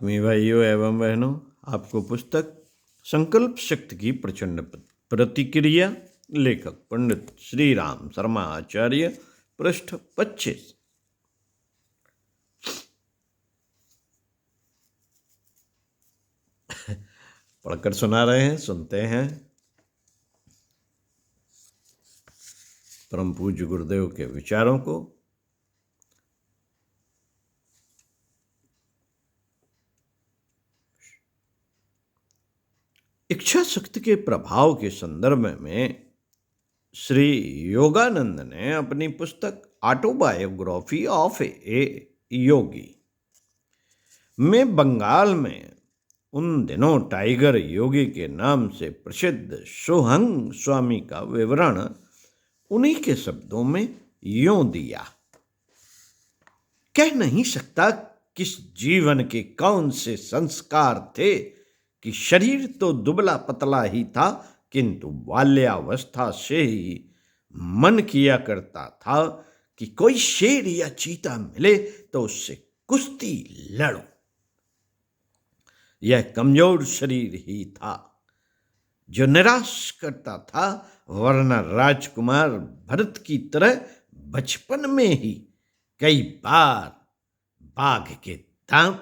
आत्मीय भाइयों एवं बहनों, आपको पुस्तक संकल्प शक्ति की प्रचंड प्रतिक्रिया, लेखक पंडित श्री राम शर्मा आचार्य, पृष्ठ 25 पढ़कर सुना रहे हैं। सुनते हैं परम पूज्य गुरुदेव के विचारों को। इच्छा शक्ति के प्रभाव के संदर्भ में श्री योगानंद ने अपनी पुस्तक ऑटोबायोग्राफी ऑफ ए योगी में बंगाल में उन दिनों टाइगर योगी के नाम से प्रसिद्ध सोहंग स्वामी का विवरण उन्हीं के शब्दों में यूं दिया। कह नहीं सकता किस जीवन के कौन से संस्कार थे कि शरीर तो दुबला पतला ही था, किंतु बाल्यावस्था से ही मन किया करता था कि कोई शेर या चीता मिले तो उससे कुश्ती लड़ो। यह कमजोर शरीर ही था जो निराश करता था, वरना राजकुमार भरत की तरह बचपन में ही कई बार बाघ के दांत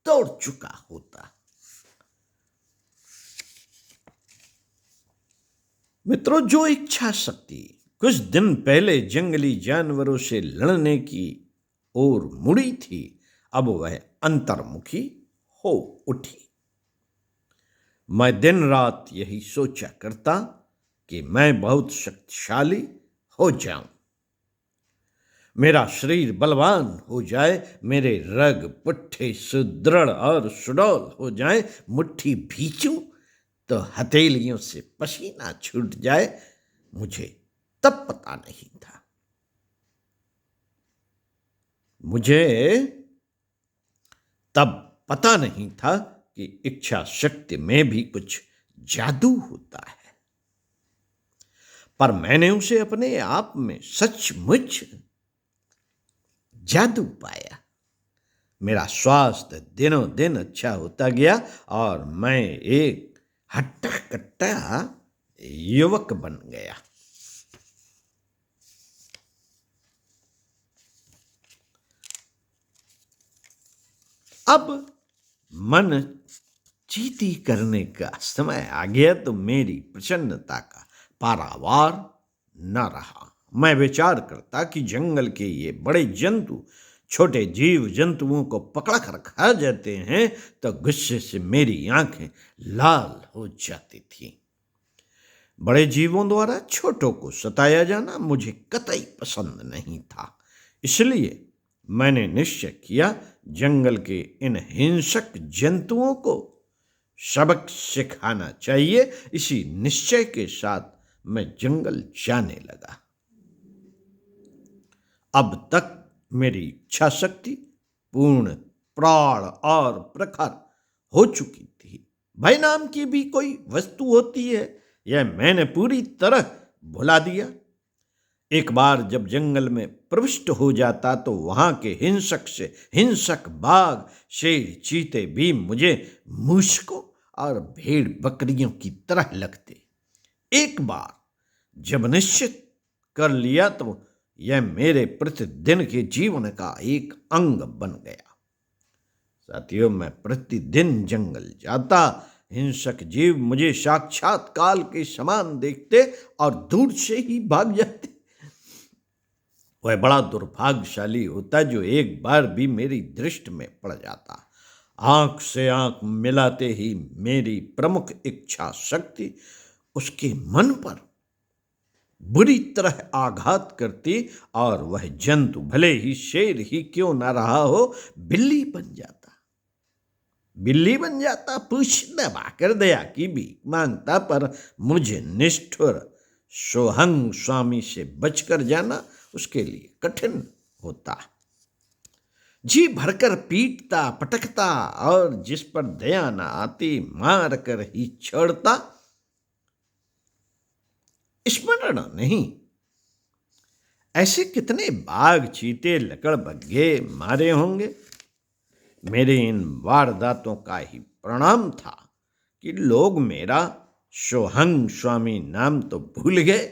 तोड़ चुका होता। मित्रों, जो इच्छा शक्ति कुछ दिन पहले जंगली जानवरों से लड़ने की ओर मुड़ी थी, अब वह अंतर्मुखी हो उठी। मैं दिन रात यही सोचा करता कि मैं बहुत शक्तिशाली हो जाऊं, मेरा शरीर बलवान हो जाए, मेरे रग पुट्ठे सुदृढ़ और सुडौल हो जाए, मुट्ठी भींचूं तो हथेलियों से पसीना छूट जाए। मुझे तब पता नहीं था, कि इच्छा शक्ति में भी कुछ जादू होता है। पर मैंने उसे अपने आप में सचमुच जादू पाया। मेरा स्वास्थ्य दिनों दिन अच्छा होता गया और मैं एक हट्टा कट्टा युवक बन गया। अब मन चीती करने का समय आ गया तो मेरी प्रसन्नता का पारावार न रहा। मैं विचार करता कि जंगल के ये बड़े जंतु छोटे जीव जंतुओं को पकड़ कर खा जाते हैं तो गुस्से से मेरी आंखें लाल हो जाती थी। बड़े जीवों द्वारा छोटों को सताया जाना मुझे कतई पसंद नहीं था। इसलिए मैंने निश्चय किया जंगल के इन हिंसक जंतुओं को सबक सिखाना चाहिए। इसी निश्चय के साथ मैं जंगल जाने लगा। अब तक मेरी इच्छा शक्ति पूर्ण प्राण और प्रखर हो चुकी थी। भय नाम की भी कोई वस्तु होती है, यह मैंने पूरी तरह भुला दिया। एक बार जब जंगल में प्रविष्ट हो जाता तो वहां के हिंसक से हिंसक बाघ शेर चीते भी मुझे मूषकों और भेड़ बकरियों की तरह लगते। एक बार जब निश्चित कर लिया तो यह मेरे प्रतिदिन के जीवन का एक अंग बन गया। साथियों, मैं प्रतिदिन जंगल जाता, हिंसक जीव मुझे साक्षात काल के समान देखते और दूर से ही भाग जाते। वह बड़ा दुर्भाग्यशाली होता जो एक बार भी मेरी दृष्टि में पड़ जाता। आंख से आंख मिलाते ही मेरी प्रमुख इच्छा शक्ति उसके मन पर बुरी तरह आघात करती और वह जंतु भले ही शेर ही क्यों ना रहा हो, बिल्ली बन जाता, पूछ दबाकर दया की भीख मांगता। पर मुझे निष्ठुर सोहंग स्वामी से बचकर जाना उसके लिए कठिन होता। जी भरकर पीटता पटकता और जिस पर दया न आती मार कर ही छोड़ता। स्मरण नहीं, ऐसे कितने बाघ चीते लकड़ बग्गे मारे होंगे। मेरे इन वारदातों का ही परिणाम था कि लोग मेरा सोहंग स्वामी नाम तो भूल गए,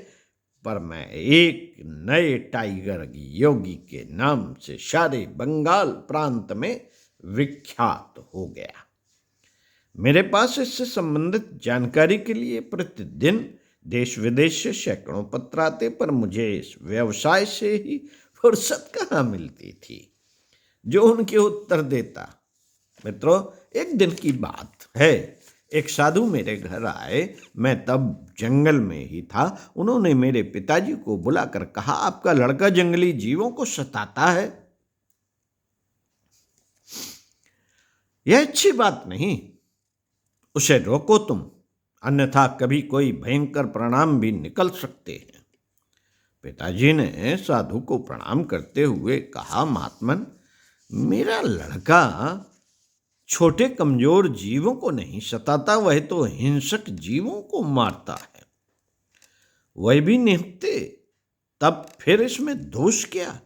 पर मैं एक नए टाइगर योगी के नाम से सारे बंगाल प्रांत में विख्यात हो गया। मेरे पास इससे संबंधित जानकारी के लिए प्रतिदिन देश विदेश से सैकड़ों पत्र आते, पर मुझे इस व्यवसाय से ही फुर्सत कहाँ मिलती थी जो उनके उत्तर देता। मित्रों, एक दिन की बात है, एक साधु मेरे घर आए। मैं तब जंगल में ही था। उन्होंने मेरे पिताजी को बुलाकर कहा, आपका लड़का जंगली जीवों को सताता है, यह अच्छी बात नहीं, उसे रोको तुम, अन्यथा कभी कोई भयंकर परिणाम भी निकल सकते हैं। पिताजी ने साधु को प्रणाम करते हुए कहा, महात्मन, मेरा लड़का छोटे कमजोर जीवों को नहीं सताता, वह तो हिंसक जीवों को मारता है, वह भी निहत्ते, तब फिर इसमें दोष क्या?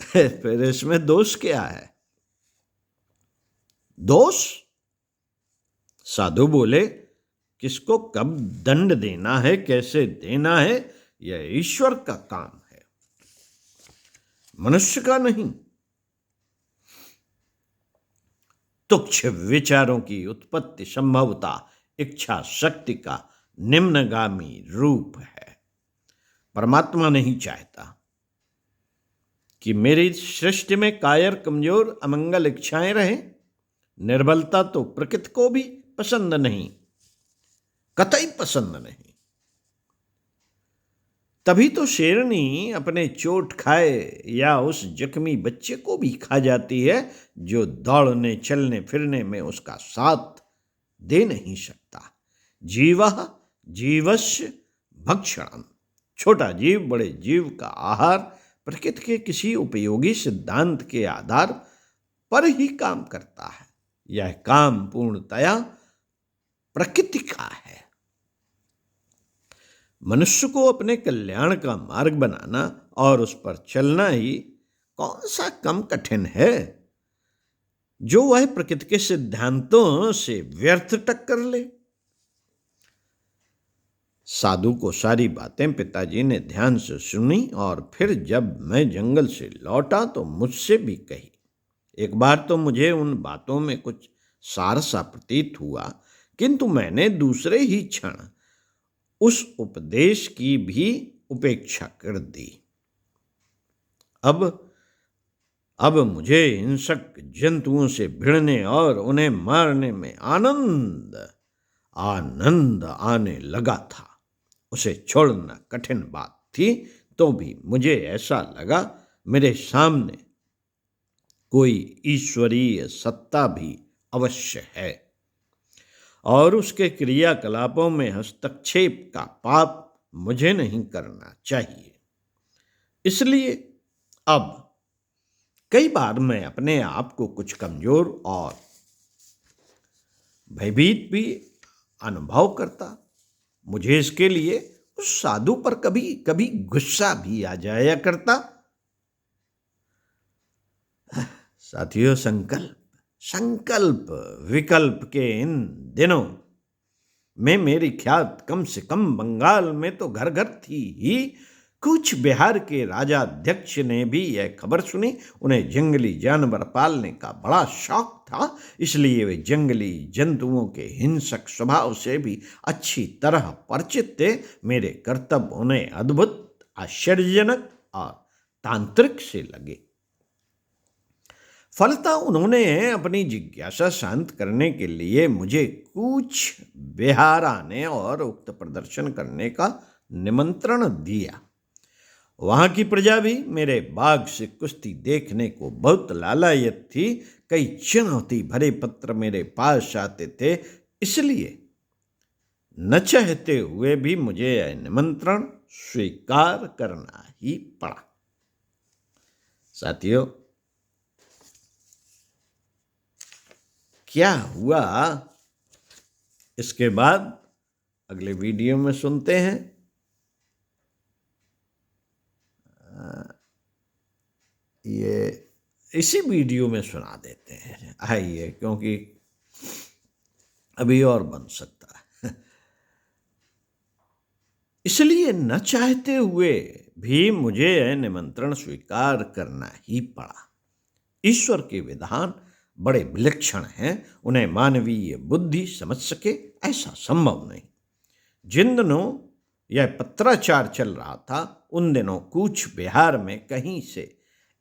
फिर इसमें दोष क्या है? दोष? साधु बोले, किसको कब दंड देना है, कैसे देना है, यह ईश्वर का काम है, मनुष्य का नहीं। तुच्छ विचारों की उत्पत्ति संभवता इच्छा शक्ति का निम्नगामी रूप है। परमात्मा नहीं चाहता कि मेरी सृष्टि में कायर कमजोर अमंगल इच्छाएं रहें। निर्बलता तो प्रकृति को भी पसंद नहीं, कतई पसंद नहीं। तभी तो शेरनी अपने चोट खाए या उस जख्मी बच्चे को भी खा जाती है जो दौड़ने चलने फिरने में उसका साथ दे नहीं सकता। जीवः जीवस्य भक्षणम्, छोटा जीव बड़े जीव का आहार प्रकृति के किसी उपयोगी सिद्धांत के आधार पर ही काम करता है। यह काम पूर्णतया प्रकृति का है। मनुष्य को अपने कल्याण का मार्ग बनाना और उस पर चलना ही कौन सा कम कठिन है जो वह प्रकृति के सिद्धांतों से व्यर्थ टक्कर ले। साधु को सारी बातें पिताजी ने ध्यान से सुनी और फिर जब मैं जंगल से लौटा तो मुझसे भी कही। एक बार तो मुझे उन बातों में कुछ सार सा प्रतीत हुआ, किंतु मैंने दूसरे ही क्षण उस उपदेश की भी उपेक्षा कर दी। अब मुझे हिंसक जंतुओं से भिड़ने और उन्हें मारने में आनंद आने लगा था। उसे छोड़ना कठिन बात थी, तो भी मुझे ऐसा लगा मेरे सामने कोई ईश्वरीय सत्ता भी अवश्य है और उसके क्रियाकलापों में हस्तक्षेप का पाप मुझे नहीं करना चाहिए। इसलिए अब कई बार मैं अपने आप को कुछ कमजोर और भयभीत भी अनुभव करता। मुझे इसके लिए उस साधु पर कभी कभी गुस्सा भी आ जाया करता। साथियों, संकल्प विकल्प के इन दिनों में मेरी ख्यात कम से कम बंगाल में तो घर घर थी ही। कुछ बिहार के राजाध्यक्ष ने भी यह खबर सुनी। उन्हें जंगली जानवर पालने का बड़ा शौक था, इसलिए वे जंगली जंतुओं के हिंसक स्वभाव से भी अच्छी तरह परिचित थे। मेरे कर्तव्य उन्हें अद्भुत, आश्चर्यजनक और तांत्रिक से लगे। फलतः उन्होंने अपनी जिज्ञासा शांत करने के लिए मुझे कुछ बिहार आने और उक्त प्रदर्शन करने का निमंत्रण दिया। वहां की प्रजा भी मेरे बाग से कुश्ती देखने को बहुत लालायत थी। कई चुनौती भरे पत्र मेरे पास आते थे, इसलिए न चाहते हुए भी मुझे यह निमंत्रण स्वीकार करना ही पड़ा। साथियों, क्या हुआ इसके बाद अगले वीडियो में सुनते हैं। ये इसी वीडियो में सुना देते हैं, आइए, क्योंकि अभी और बन सकता है। इसलिए न चाहते हुए भी मुझे यह निमंत्रण स्वीकार करना ही पड़ा। ईश्वर के विधान बड़े विलक्षण हैं, उन्हें मानवीय बुद्धि समझ सके ऐसा संभव नहीं। जिन दिनों यह पत्राचार चल रहा था, उन दिनों कूच बिहार में कहीं से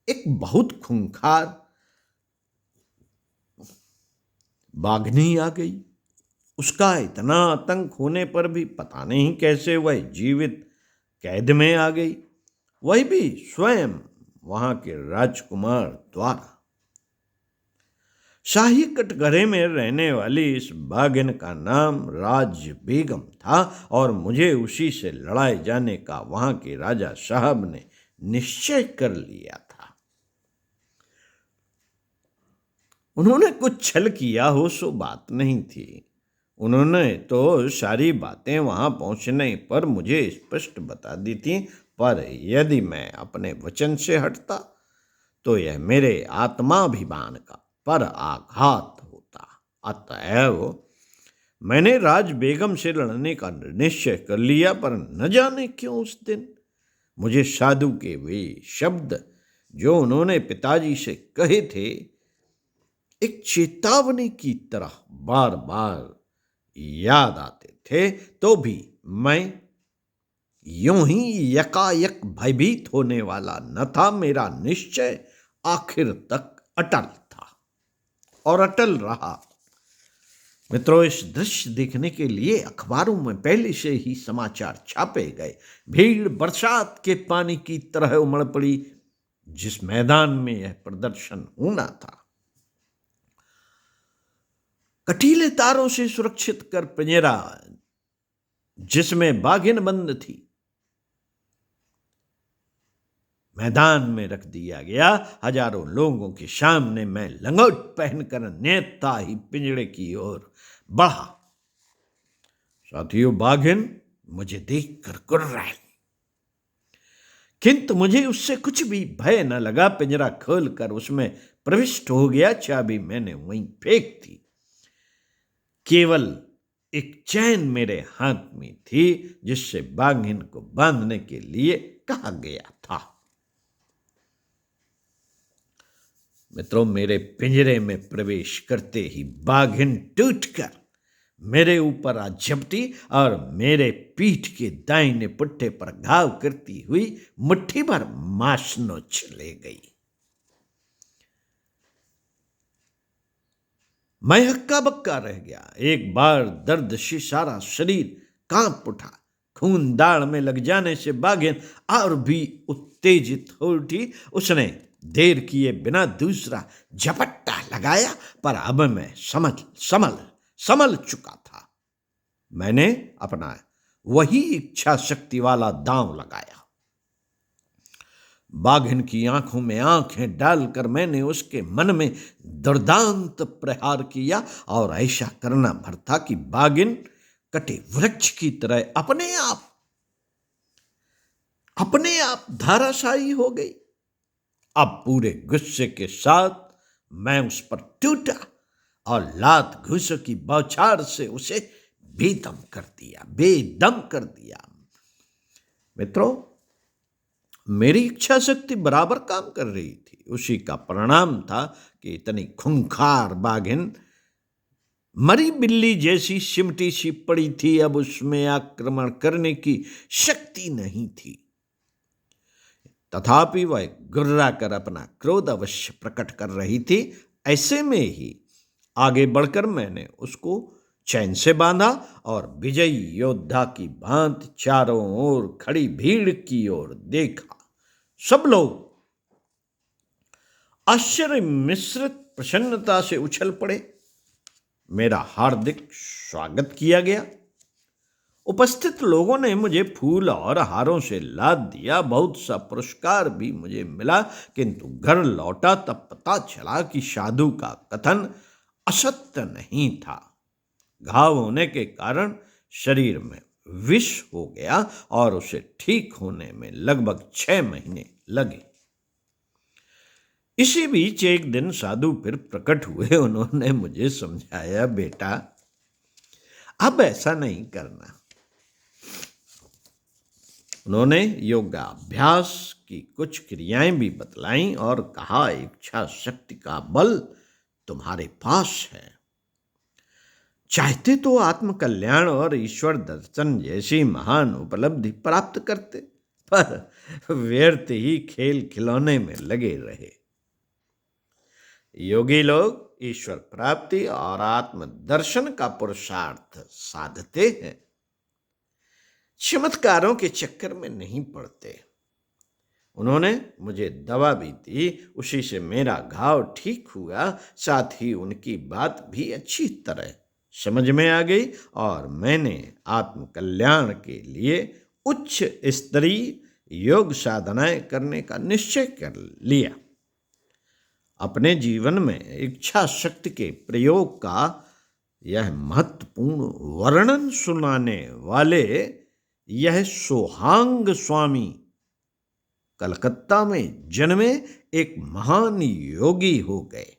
एक बहुत खूंखार बाघनी आ गई। उसका इतना आतंक होने पर भी पता नहीं कैसे वह जीवित कैद में आ गई, वह भी स्वयं वहां के राजकुमार द्वारा। शाही कटघरे में रहने वाली इस बाघिन का नाम राज बेगम था और मुझे उसी से लड़ाए जाने का वहां के राजा साहब ने निश्चय कर लिया था। उन्होंने कुछ छल किया हो सो बात नहीं थी। उन्होंने तो सारी बातें वहां पहुंचने पर मुझे स्पष्ट बता दी थी, पर यदि मैं अपने वचन से हटता तो यह मेरे आत्माभिमान का पर आघात होता। अतएव मैंने राज बेगम से लड़ने का निश्चय कर लिया, पर न जाने क्यों उस दिन मुझे साधु के वे शब्द जो उन्होंने पिताजी से कहे थे, एक चेतावनी की तरह बार बार याद आते थे। तो भी मैं यूं ही यकायक भयभीत होने वाला न था। मेरा निश्चय आखिर तक अटल था और अटल रहा। मित्रों, इस दृश्य देखने के लिए अखबारों में पहले से ही समाचार छापे गए। भीड़ बरसात के पानी की तरह उमड़ पड़ी जिस मैदान में यह प्रदर्शन होना था। कटीले तारों से सुरक्षित कर पिंजरा जिसमें बाघिन बंद थी, मैदान में रख दिया गया। हजारों लोगों के सामने मैं लंगोट पहनकर नेता ही पिंजड़े की ओर बढ़ा। साथियों, बाघिन मुझे देखकर कुर्राई, किंतु मुझे उससे कुछ भी भय न लगा। पिंजरा खोलकर उसमें प्रविष्ट हो गया। चाबी मैंने वहीं फेंक दी। केवल एक चैन मेरे हाथ में थी जिससे बाघिन को बांधने के लिए कहा गया था। मित्रों, मेरे पिंजरे में प्रवेश करते ही बाघिन टूटकर मेरे ऊपर आ झपटी और मेरे पीठ के दाहिने पुट्ठे पर घाव करती हुई मुट्ठी भर मांस नोच ले गई। मैं हक्का बक्का रह गया। एक बार दर्द से सारा शरीर कांप उठा। खून दाढ़ में लग जाने से बाघिन और भी उत्तेजित हो उठी। उसने देर किए बिना दूसरा झपट्टा लगाया, पर अब मैं समझ चुका था। मैंने अपना वही इच्छा शक्ति वाला दांव लगाया। बाघिन की आंखों में आंखें डालकर मैंने उसके मन में दुर्दांत प्रहार किया और ऐसा करना भर था कि बाघिन कटे वृक्ष की तरह अपने आप धाराशायी हो गई। अब पूरे गुस्से के साथ मैं उस पर टूटा और लात घूसों की बौछार से उसे बेदम कर दिया। मित्रों, मेरी इच्छा शक्ति बराबर काम कर रही थी। उसी का परिणाम था कि इतनी खूंखार बाघिन मरी बिल्ली जैसी सिमटी सी पड़ी थी। अब उसमें आक्रमण करने की शक्ति नहीं थी। तथापि वह गुर्रा कर अपना क्रोध अवश्य प्रकट कर रही थी। ऐसे में ही आगे बढ़कर मैंने उसको चैन से बांधा और विजयी योद्धा की भांति चारों ओर खड़ी भीड़ की ओर देखा। सब लोग आश्चर्य मिश्रित प्रसन्नता से उछल पड़े। मेरा हार्दिक स्वागत किया गया। उपस्थित लोगों ने मुझे फूल और हारों से लाद दिया। बहुत सा पुरस्कार भी मुझे मिला, किंतु घर लौटा तब पता चला कि साधु का कथन असत्य नहीं था। घाव होने के कारण शरीर में विष हो गया और उसे ठीक होने में लगभग 6 महीने लगे। इसी बीच एक दिन साधु फिर प्रकट हुए। उन्होंने मुझे समझाया, बेटा अब ऐसा नहीं करना। उन्होंने योगाभ्यास की कुछ क्रियाएं भी बतलाईं और कहा, इच्छा शक्ति का बल तुम्हारे पास है। चाहते तो आत्म कल्याण और ईश्वर दर्शन जैसी महान उपलब्धि प्राप्त करते, पर व्यर्थ ही खेल खिलौने में लगे रहे। योगी लोग ईश्वर प्राप्ति और आत्म दर्शन का पुरुषार्थ साधते हैं, चमत्कारों के चक्कर में नहीं पड़ते। उन्होंने मुझे दवा भी दी, उसी से मेरा घाव ठीक हुआ। साथ ही उनकी बात भी अच्छी तरह समझ में आ गई और मैंने आत्म कल्याण के लिए उच्च स्तरीय योग साधनाएं करने का निश्चय कर लिया। अपने जीवन में इच्छा शक्ति के प्रयोग का यह महत्वपूर्ण वर्णन सुनाने वाले यह सोहांग स्वामी कलकत्ता में जन्मे एक महान योगी हो गए।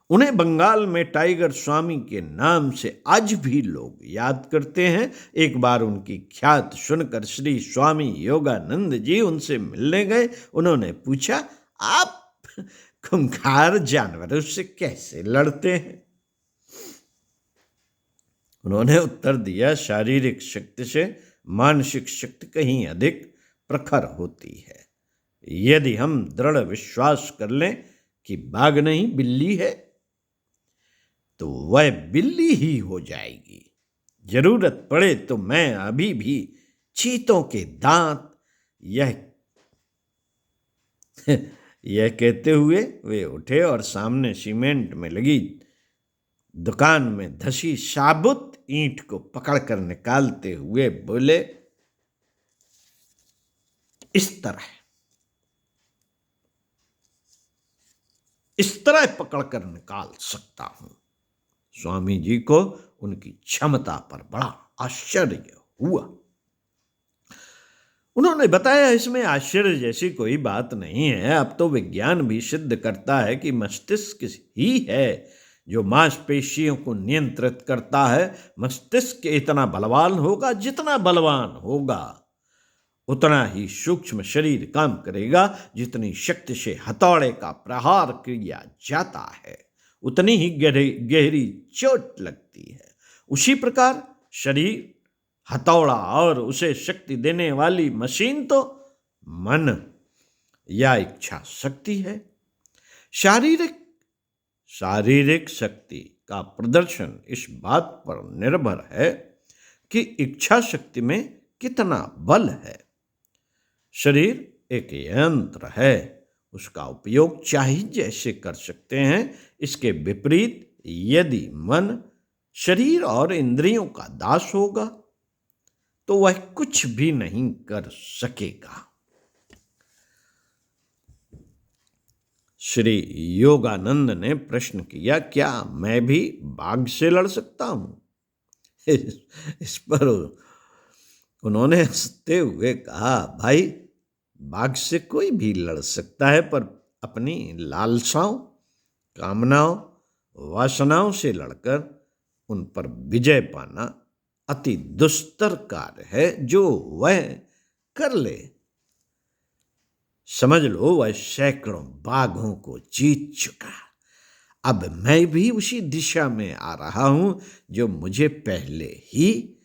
उन्हें बंगाल में टाइगर स्वामी के नाम से आज भी लोग याद करते हैं। एक बार उनकी ख्यात सुनकर श्री स्वामी योगानंद जी उनसे मिलने गए। उन्होंने पूछा, आप खूंखार जानवरों से कैसे लड़ते हैं? उन्होंने उत्तर दिया, शारीरिक शक्ति से मानसिक शक्ति कहीं अधिक प्रखर होती है। यदि हम दृढ़ विश्वास कर लें कि बाघ नहीं बिल्ली है, तो वह बिल्ली ही हो जाएगी। जरूरत पड़े तो मैं अभी भी चीतों के दांत, यह कहते हुए वे उठे और सामने सीमेंट में लगी दुकान में धसी साबुत ईंट को पकड़कर निकालते हुए बोले, इस तरह पकड़कर निकाल सकता हूं। स्वामी जी को उनकी क्षमता पर बड़ा आश्चर्य हुआ। उन्होंने बताया, इसमें आश्चर्य जैसी कोई बात नहीं है। अब तो विज्ञान भी सिद्ध करता है कि मस्तिष्क ही है जो मांसपेशियों को नियंत्रित करता है। मस्तिष्क इतना बलवान होगा, जितना बलवान होगा उतना ही सूक्ष्म शरीर काम करेगा। जितनी शक्ति से हथौड़े का प्रहार किया जाता है, उतनी ही गहरी चोट लगती है। उसी प्रकार शरीर हथौड़ा और उसे शक्ति देने वाली मशीन तो मन या इच्छा शक्ति है। शारीरिक शक्ति का प्रदर्शन इस बात पर निर्भर है कि इच्छा शक्ति में कितना बल है। शरीर एक यंत्र है, उसका उपयोग चाहे जैसे कर सकते हैं। इसके विपरीत यदि मन शरीर और इंद्रियों का दास होगा तो वह कुछ भी नहीं कर सकेगा। श्री योगानंद ने प्रश्न किया, क्या मैं भी बाघ से लड़ सकता हूं? इस पर उन्होंने हंसते हुए कहा, भाई बाघ से कोई भी लड़ सकता है, पर अपनी लालसाओं, कामनाओं, वासनाओं से लड़कर उन पर विजय पाना अति दुस्तर कार्य है। जो वह कर ले, समझ लो वह सैकड़ों बाघों को जीत चुका। अब मैं भी उसी दिशा में आ रहा हूं जो मुझे पहले ही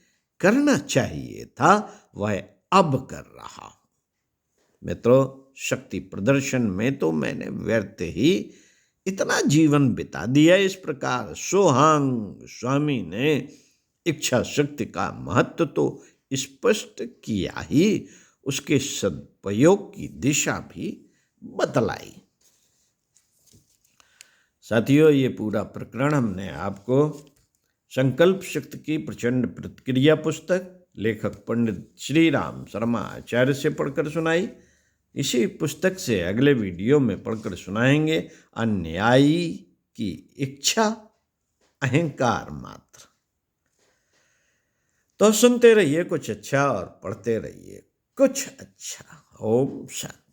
करना चाहिए था, वह अब कर रहा हूं। मित्रों, शक्ति प्रदर्शन में तो मैंने व्यर्थ ही इतना जीवन बिता दिया। इस प्रकार सोहांग स्वामी ने इच्छा शक्ति का महत्व तो स्पष्ट किया ही, उसके सदुपयोग की दिशा भी बतलाई। साथियों, ये पूरा प्रकरण हमने आपको संकल्प शक्ति की प्रचंड प्रतिक्रिया पुस्तक लेखक पंडित श्री राम शर्मा आचार्य से पढ़कर सुनाई। इसी पुस्तक से अगले वीडियो में पढ़कर सुनाएंगे, अन्यायी की इच्छा अहंकार मात्र। तो सुनते रहिए कुछ अच्छा और पढ़ते रहिए कुछ अच्छा। ओम शांति।